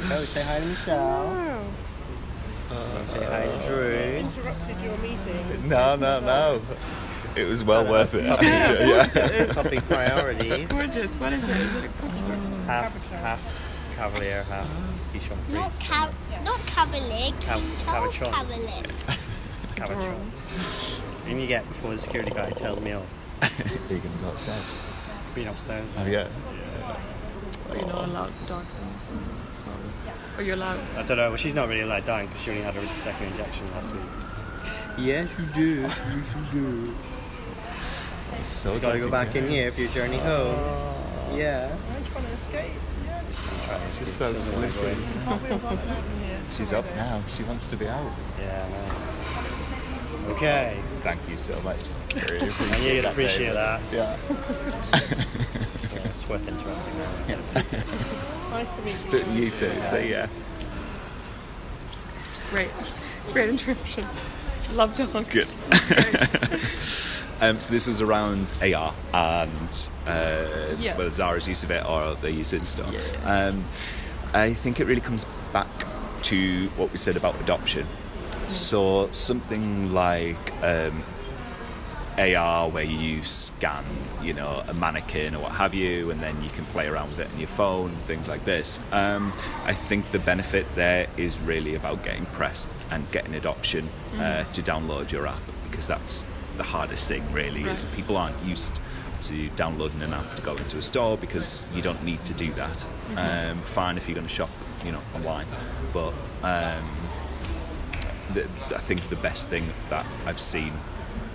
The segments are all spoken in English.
go. Say hi to Michelle. Say hi to Drew. Interrupted your meeting. No. It was well worth it. Puppy priorities. Gorgeous. What is it? Is it a cocktail? Half Cavalier, half Bichon Frise. Not Cavalier. Charles Cavachon. Cavalier. Cavachon. And you get before the security guy tells me off. You're going to go upstairs. Been upstairs. Oh, yeah. Are you not allowed dogs in? Or you're allowed? I don't know. Well, she's not really allowed down because she only had her second injection last week. Yes, you do. Yes, you do. So You gotta go back in here for your journey home. Yeah. I'm trying to escape. It's just so slippery. She's up now. She wants to be out. Yeah, man. Okay. Thank you so much. Really And you'd appreciate that. Yeah. Yeah, it's worth interrupting now. Nice to meet So, you. you too. So yeah. Great interruption. Love dogs. Good. So this was around AR and whether Zara's use of it or their use in store. I think it really comes back to what we said about adoption. So something like AR, where you scan, a mannequin or what have you, and then you can play around with it on your phone, things like this. I think the benefit there is really about getting press and getting adoption to download your app, because that's the hardest thing really. Is people aren't used to downloading an app to go into a store, because you don't need to do that. Fine if you're going to shop online, but I think the best thing that I've seen,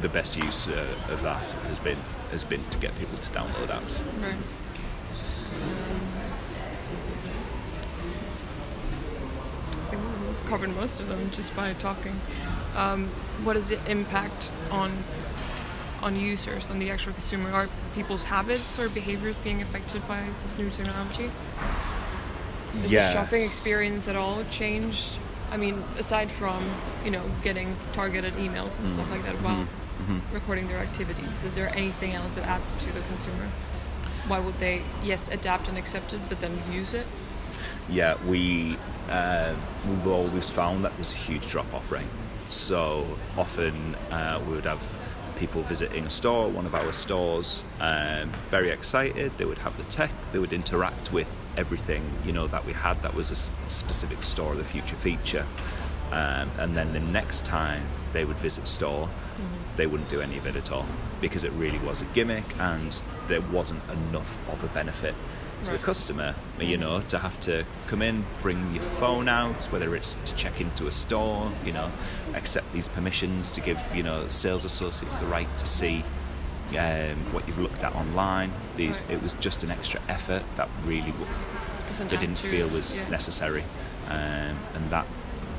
the best use of that has been to get people to download apps. Right. I think we've covered most of them just by talking. What is the impact on users, on the actual consumer? Are people's habits or behaviors being affected by this new technology? Is the shopping experience at all changed? I mean, aside from, getting targeted emails and stuff like that while recording their activities, is there anything else that adds to the consumer? Why would they, adapt and accept it, but then use it? Yeah, we've always found that there's a huge drop-off rate. So often we would have people visiting a store, one of our stores, very excited. They would have the tech, they would interact with everything that we had that was a specific store of the future feature, and then the next time they would visit a store, they wouldn't do any of it at all, because it really was a gimmick and there wasn't enough of a benefit to the customer, to have to come in, bring your phone out, whether it's to check into a store, accept these permissions to give, sales associates the right to see what you've looked at online. It was just an extra effort that really they didn't feel was necessary, and that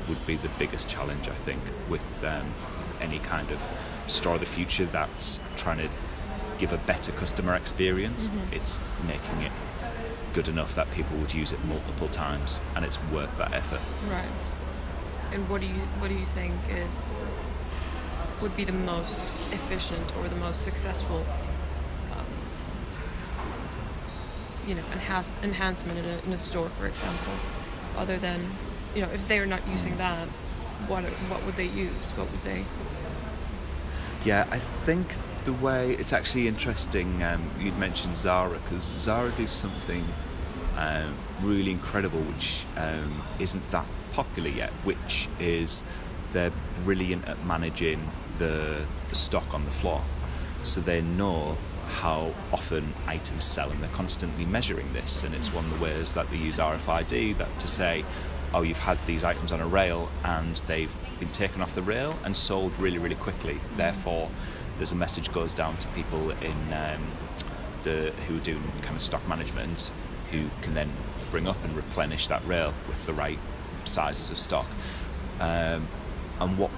would be the biggest challenge, I think, with any kind of store of the future that's trying to give a better customer experience. It's making it good enough that people would use it multiple times, and it's worth that effort. Right. And what do you think would be the most efficient or the most successful enhancement in a store, for example, other than if they're not using that, what would they use? What would they? Yeah, I think the way it's actually interesting. You'd mentioned Zara, because Zara do something really incredible, which isn't that popular yet, which is they're brilliant at managing the stock on the floor. So they know how often items sell, and they're constantly measuring this, and it's one of the ways that they use RFID to say, oh, you've had these items on a rail and they've been taken off the rail and sold really, really quickly. Therefore, there's a message goes down to people in who are doing kind of stock management, who can then bring up and replenish that rail with the right sizes of stock. And what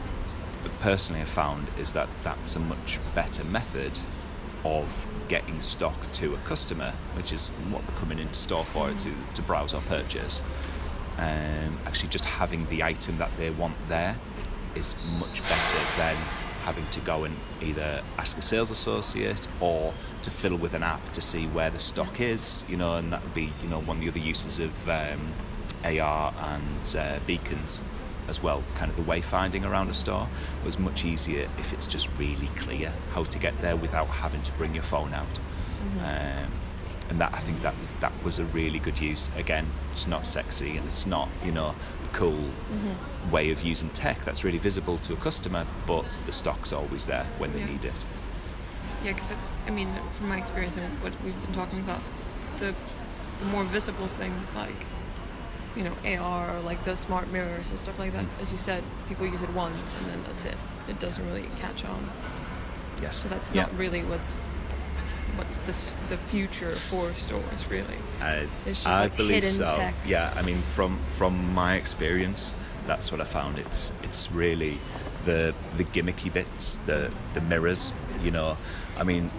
personally I found is that that's a much better method of getting stock to a customer, which is what they're coming into store for. It's to browse or purchase. Actually just having the item that they want there is much better than having to go and either ask a sales associate or to fiddle with an app to see where the stock is, and that would be, one of the other uses of AR and beacons as well. Kind of the wayfinding around a store was much easier if it's just really clear how to get there without having to bring your phone out. And that, I think that was a really good use. Again, it's not sexy and it's not, you know, a cool way of using tech that's really visible to a customer, but the stock's always there when they need it. Yeah, because I mean, from my experience and what we've been talking about, the more visible things like, you know, AR or like the smart mirrors and stuff like that, as you said, people use it once and then that's it. It doesn't really catch on. Yes. So that's not really what's the future for stores, really. It's just I like believe hidden so. tech. Yeah, I mean, from my experience, that's what I found. It's really the gimmicky bits, the mirrors. You know, I mean,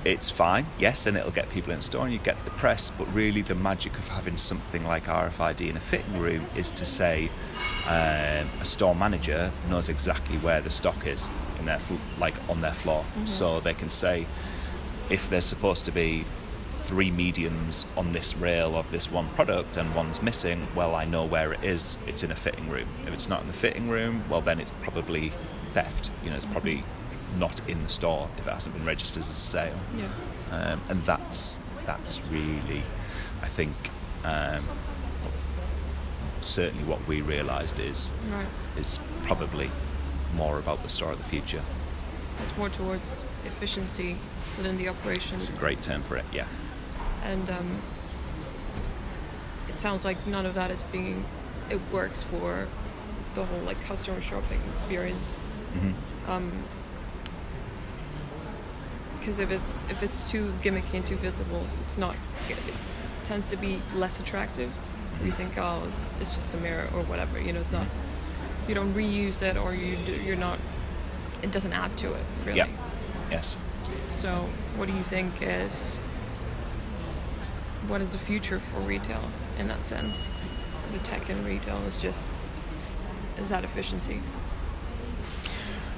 it's fine, yes, and it'll get people in store and you get the press. But really, the magic of having something like RFID in a fitting room is to say a store manager knows exactly where the stock is in their on their floor, so they can say, if there's supposed to be 3 mediums on this rail of this one product and one's missing, well, I know where it is. It's in a fitting room. If it's not in the fitting room, well, then it's probably theft. You know, it's probably not in the store if it hasn't been registered as a sale. Yeah. And that's really, I think, certainly what we realised is probably more about the store of the future. It's more towards efficiency within the operation. It's a great term for it, yeah. And it sounds like none of that it works for the whole like customer shopping experience. Because if it's too gimmicky and too visible, it tends to be less attractive. You think, oh, it's just a mirror or whatever. You know, it's not. You don't reuse it, or you're not. It doesn't add to it, really. Yeah. Yes. So, what do you think what is the future for retail in that sense? The tech in retail is that efficiency?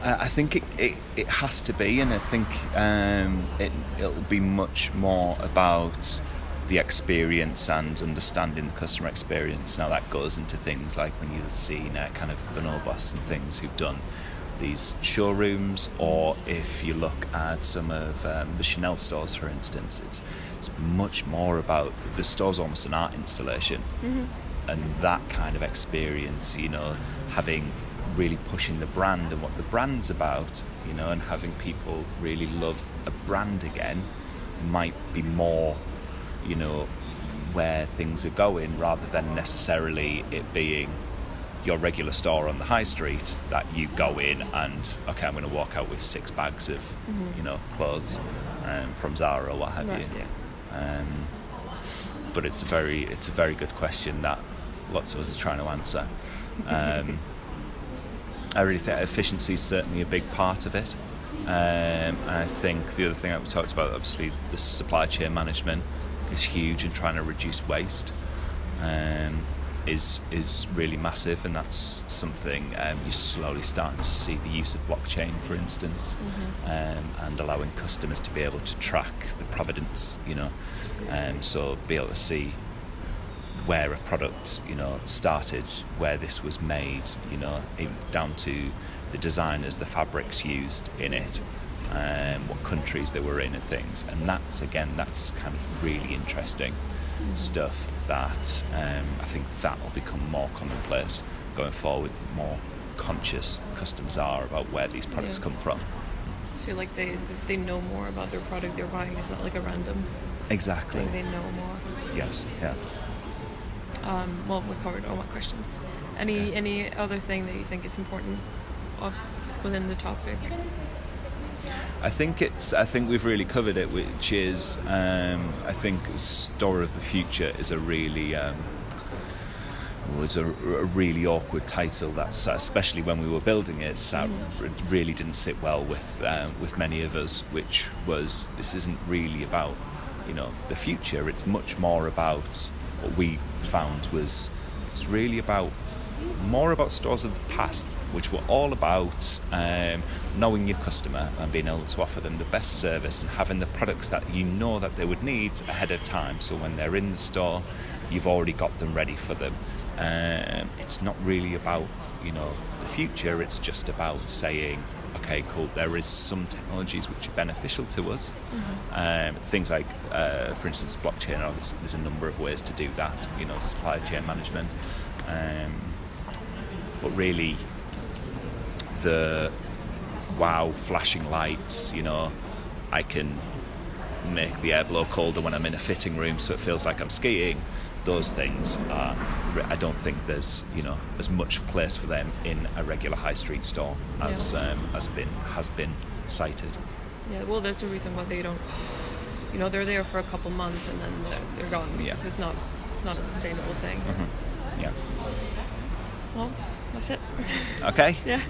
I think it has to be, and I think it'll be much more about the experience and understanding the customer experience. Now that goes into things like when you've seen kind of Bonobos and things who've done these showrooms, or if you look at some of the Chanel stores, for instance, it's much more about the store's almost an art installation, and that kind of experience, you know, really pushing the brand and what the brand's about, you know, and having people really love a brand again might be more, you know, where things are going, rather than necessarily it being your regular store on the high street that you go in and, okay, I'm going to walk out with 6 bags of, you know, clothes from Zara or what have you. Yeah. But it's a very good question that lots of us are trying to answer. I really think efficiency is certainly a big part of it. And I think the other thing that we talked about, obviously, the supply chain management is huge, and trying to reduce waste is really massive, and that's something you're slowly starting to see the use of blockchain, for instance, and allowing customers to be able to track the provenance, you know, so be able to see where a product, you know, started, where this was made, you know, even down to the designers, the fabrics used in it, what countries they were in and things. And that's kind of really interesting stuff that I think that will become more commonplace going forward. The more conscious customers are about where these products come from. I feel like they know more about their product they're buying. It's not like a random exactly thing. They know more. Yes, yeah. Well, we covered all my questions. Any other thing that you think is important within the topic? I think we've really covered it, which is I think Store of the Future is a really was a really awkward title. That's especially when we were building it, it really didn't sit well with many of us. Which was, this isn't really about, you know, the future. It's much more about what we found was, it's really about more about stores of the past, which were all about knowing your customer and being able to offer them the best service and having the products that you know that they would need ahead of time. So when they're in the store, you've already got them ready for them. It's not really about, the future. It's just about saying, okay, cool, there is some technologies which are beneficial to us. Things like, for instance, blockchain. Obviously, there's a number of ways to do that, supply chain management. But really, the wow flashing lights, I can make the air blow colder when I'm in a fitting room so it feels like I'm skiing. Those things are, I don't think there's as much place for them in a regular high street store as has been cited. Yeah, well, there's a reason why they don't. They're there for a couple months and then they're gone because it's not a sustainable thing. Yeah. Well, that's it. Okay. Yeah.